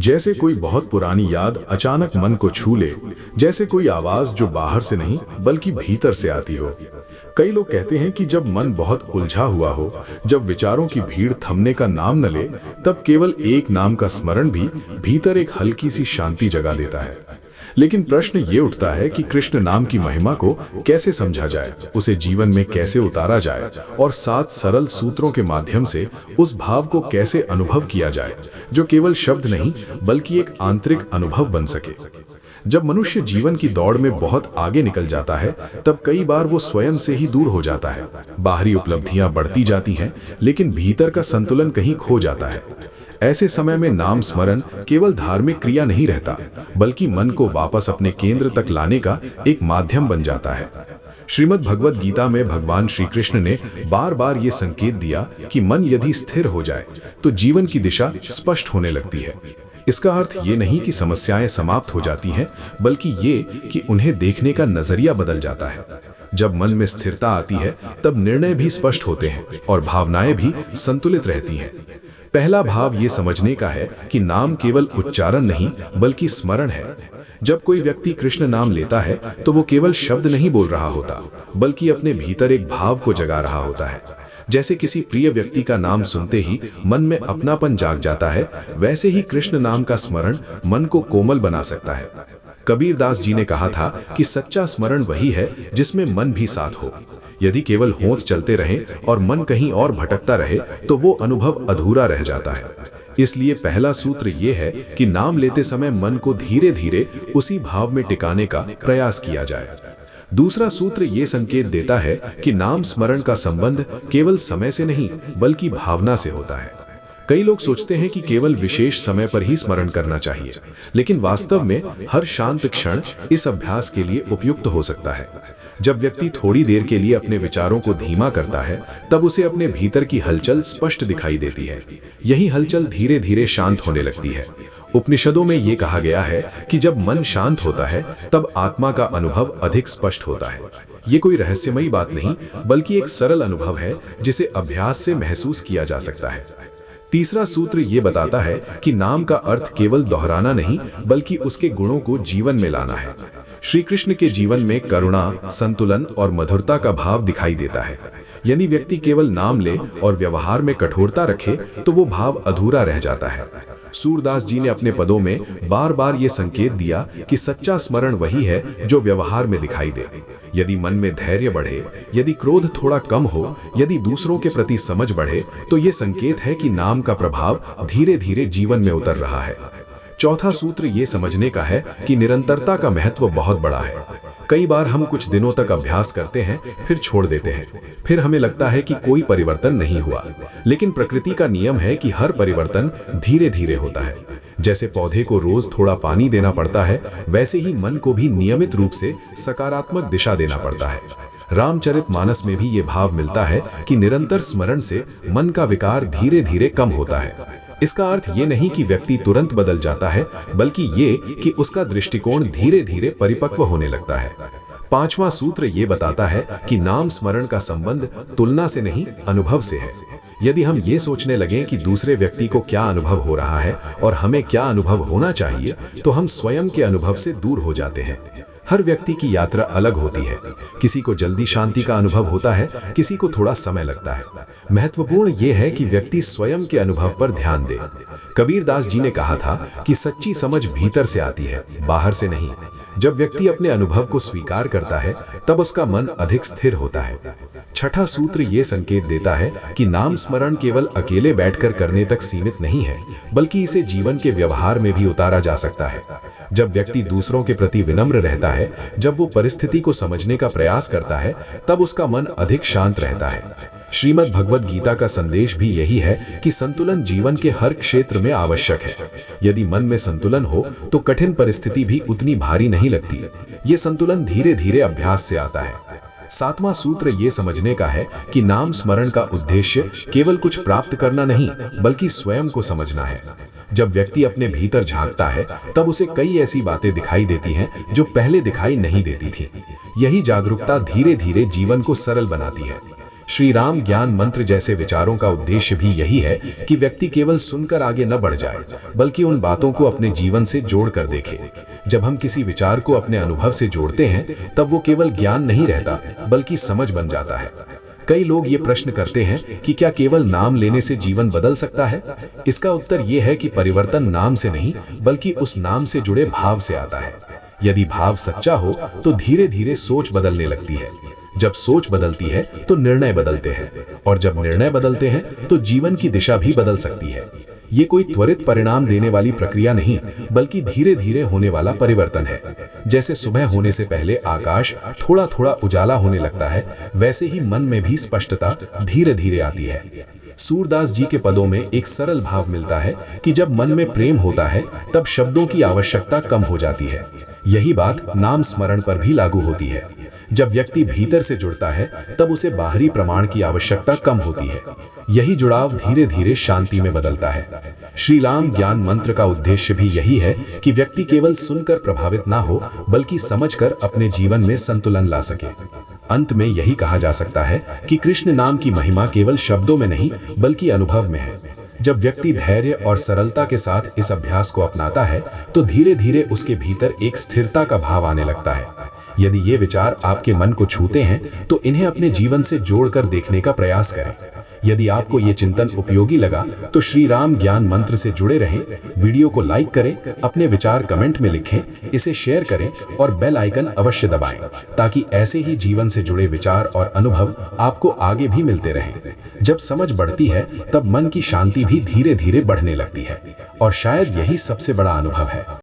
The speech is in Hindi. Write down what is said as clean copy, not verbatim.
जैसे कोई बहुत पुरानी याद अचानक मन को छू ले, जैसे कोई आवाज जो बाहर से नहीं बल्कि भीतर से आती हो। कई लोग कहते हैं कि जब मन बहुत उलझा हुआ हो, जब विचारों की भीड़ थमने का नाम न ले, तब केवल एक नाम का स्मरण भी भीतर एक हल्की सी शांति जगा देता है। लेकिन प्रश्न ये उठता है कि कृष्ण नाम की महिमा को कैसे समझा जाए, उसे जीवन में कैसे उतारा जाए और 7 सरल सूत्रों के माध्यम से उस भाव को कैसे अनुभव किया जाए जो केवल शब्द नहीं बल्कि एक आंतरिक अनुभव बन सके। जब मनुष्य जीवन की दौड़ में बहुत आगे निकल जाता है, तब कई बार वो स्वयं से ही दूर हो जाता है। बाहरी उपलब्धियां बढ़ती जाती हैं, लेकिन भीतर का संतुलन कहीं खो जाता है। ऐसे समय में नाम स्मरण केवल धार्मिक क्रिया नहीं रहता, बल्कि मन को वापस अपने केंद्र तक लाने का एक माध्यम बन जाता है। श्रीमद् भगवद गीता में भगवान श्री कृष्ण ने बार बार ये संकेत दिया कि मन यदि स्थिर हो जाए तो जीवन की दिशा स्पष्ट होने लगती है। इसका अर्थ ये नहीं कि समस्याएं समाप्त हो जाती हैं, बल्कि ये कि उन्हें देखने का नजरिया बदल जाता है। जब मन में स्थिरता आती है, तब निर्णय भी स्पष्ट होते हैं और भावनाएं भी संतुलित रहती हैं। पहला भाव ये समझने का है कि नाम केवल उच्चारण नहीं बल्कि स्मरण है। जब कोई व्यक्ति कृष्ण नाम लेता है तो वो केवल शब्द नहीं बोल रहा होता, बल्कि अपने भीतर एक भाव को जगा रहा होता है। जैसे किसी प्रिय व्यक्ति का नाम सुनते ही मन में अपनापन जाग जाता है, वैसे ही कृष्ण नाम का स्मरण मन को कोमल बना सकता है। कबीर दास जी ने कहा था कि सच्चा स्मरण वही है जिसमें मन भी साथ हो। यदि केवल होंठ चलते रहें और मन कहीं और भटकता रहे तो वो अनुभव अधूरा रह जाता है। इसलिए पहला सूत्र ये है कि नाम लेते समय मन को धीरे धीरे उसी भाव में टिकाने का प्रयास किया जाए। दूसरा सूत्र ये संकेत देता है कि नाम स्मरण का संबंध केवल समय से नहीं बल्कि भावना से होता है। कई लोग सोचते हैं कि केवल विशेष समय पर ही स्मरण करना चाहिए, लेकिन वास्तव में हर शांत क्षण इस अभ्यास के लिए उपयुक्त हो सकता है। जब व्यक्ति थोड़ी देर के लिए अपने विचारों को धीमा करता है, तब उसे अपने भीतर की हलचल स्पष्ट दिखाई देती है। यही हलचल धीरे धीरे शांत होने लगती है। उपनिषदों में ये कहा गया है कि जब मन शांत होता है, तब आत्मा का अनुभव अधिक स्पष्ट होता है। ये कोई रहस्यमयी बात नहीं, बल्कि एक सरल अनुभव है जिसे अभ्यास से महसूस किया जा सकता है। तीसरा सूत्र ये बताता है कि नाम का अर्थ केवल दोहराना नहीं बल्कि उसके गुणों को जीवन में लाना है। श्री कृष्ण के जीवन में करुणा, संतुलन और मधुरता का भाव दिखाई देता है। यदि व्यक्ति केवल नाम ले और व्यवहार में कठोरता रखे तो वो भाव अधूरा रह जाता है। सूरदास जी ने अपने पदों में बार बार ये संकेत दिया कि सच्चा स्मरण वही है जो व्यवहार में दिखाई दे। यदि मन में धैर्य बढ़े, यदि क्रोध थोड़ा कम हो, यदि दूसरों के प्रति समझ बढ़े, तो ये संकेत है कि नाम का प्रभाव धीरे धीरे जीवन में उतर रहा है। चौथा सूत्र ये समझने का है कि निरंतरता का महत्व बहुत बड़ा है। कई बार हम कुछ दिनों तक अभ्यास करते हैं, फिर छोड़ देते हैं, फिर हमें लगता है कि कोई परिवर्तन नहीं हुआ। लेकिन प्रकृति का नियम है कि हर परिवर्तन धीरे धीरे होता है। जैसे पौधे को रोज थोड़ा पानी देना पड़ता है, वैसे ही मन को भी नियमित रूप से सकारात्मक दिशा देना पड़ता है। रामचरितमानस में भी ये भाव मिलता है कि निरंतर स्मरण से मन का विकार धीरे धीरे कम होता है। इसका अर्थ ये नहीं कि व्यक्ति तुरंत बदल जाता है, बल्कि ये कि उसका दृष्टिकोण धीरे धीरे परिपक्व होने लगता है। पांचवा सूत्र ये बताता है कि नाम स्मरण का संबंध तुलना से नहीं अनुभव से है। यदि हम ये सोचने लगें कि दूसरे व्यक्ति को क्या अनुभव हो रहा है और हमें क्या अनुभव होना चाहिए, तो हम स्वयं के अनुभव से दूर हो जाते हैं। हर व्यक्ति की यात्रा अलग होती है। किसी को जल्दी शांति का अनुभव होता है, किसी को थोड़ा समय लगता है। महत्वपूर्ण यह है कि व्यक्ति स्वयं के अनुभव पर ध्यान दे। कबीर दास जी ने कहा था कि सच्ची समझ भीतर से आती है, बाहर से नहीं। जब व्यक्ति अपने अनुभव को स्वीकार करता है, तब उसका मन अधिक स्थिर होता है। छठा सूत्र ये संकेत देता है कि नाम स्मरण केवल अकेले बैठकर करने तक सीमित नहीं है, बल्कि इसे जीवन के व्यवहार में भी उतारा जा सकता है। जब व्यक्ति दूसरों के प्रति विनम्र रहता है, जब वो परिस्थिति को समझने का प्रयास करता है, तब उसका मन अधिक शांत रहता है। श्रीमद् भगवद गीता का संदेश भी यही है कि संतुलन जीवन के हर क्षेत्र में आवश्यक है। यदि मन में संतुलन हो तो कठिन परिस्थिति भी उतनी भारी नहीं लगती। ये संतुलन धीरे धीरे अभ्यास से आता है। सातवां सूत्र ये समझने का है कि नाम स्मरण का उद्देश्य केवल कुछ प्राप्त करना नहीं, बल्कि स्वयं को समझना है। जब व्यक्ति अपने भीतर झांकता है, तब उसे कई ऐसी बातें दिखाई देती हैं जो पहले दिखाई नहीं देती थी। यही जागरूकता धीरे धीरे जीवन को सरल बनाती है। श्री राम ज्ञान मंत्र जैसे विचारों का उद्देश्य भी यही है कि व्यक्ति केवल सुनकर आगे न बढ़ जाए, बल्कि उन बातों को अपने जीवन से जोड़कर देखे। जब हम किसी विचार को अपने अनुभव से जोड़ते हैं, तब वो केवल ज्ञान नहीं रहता, बल्कि समझ बन जाता है। कई लोग ये प्रश्न करते हैं कि क्या केवल नाम लेने से जीवन बदल सकता है? इसका उत्तर ये है कि परिवर्तन नाम से नहीं, बल्कि उस नाम से जुड़े भाव से आता है। यदि भाव सच्चा हो तो धीरे धीरे सोच बदलने लगती है। जब सोच बदलती है तो निर्णय बदलते हैं, और जब निर्णय बदलते हैं तो जीवन की दिशा भी बदल सकती है। ये कोई त्वरित परिणाम देने वाली प्रक्रिया नहीं, बल्कि धीरे धीरे होने वाला परिवर्तन है। जैसे सुबह होने से पहले आकाश थोड़ा थोड़ा उजाला होने लगता है, वैसे ही मन में भी स्पष्टता धीरे धीरे आती है। सूरदास जी के पदों में एक सरल भाव मिलता है कि जब मन में प्रेम होता है, तब शब्दों की आवश्यकता कम हो जाती है। यही बात नाम स्मरण पर भी लागू होती है। जब व्यक्ति भीतर से जुड़ता है, तब उसे बाहरी प्रमाण की आवश्यकता कम होती है। यही जुड़ाव धीरे धीरे शांति में बदलता है। श्री राम ज्ञान मंत्र का उद्देश्य भी यही है कि व्यक्ति केवल सुनकर प्रभावित ना हो, बल्कि समझकर अपने जीवन में संतुलन ला सके। अंत में यही कहा जा सकता है कि कृष्ण नाम की महिमा केवल शब्दों में नहीं, बल्कि अनुभव में है। जब व्यक्ति धैर्य और सरलता के साथ इस अभ्यास को अपनाता है, तो धीरे धीरे उसके भीतर एक स्थिरता का भाव आने लगता है। यदि ये विचार आपके मन को छूते हैं, तो इन्हें अपने जीवन से जोड़कर देखने का प्रयास करें। यदि आपको ये चिंतन उपयोगी लगा, तो श्री राम ज्ञान मंत्र से जुड़े रहें। वीडियो को लाइक करें, अपने विचार कमेंट में लिखें, इसे शेयर करें और बेल आइकन अवश्य दबाएं, ताकि ऐसे ही जीवन से जुड़े विचार और अनुभव आपको आगे भी मिलते रहें। जब समझ बढ़ती है, तब मन की शांति भी धीरे धीरे बढ़ने लगती है, और शायद यही सबसे बड़ा अनुभव है।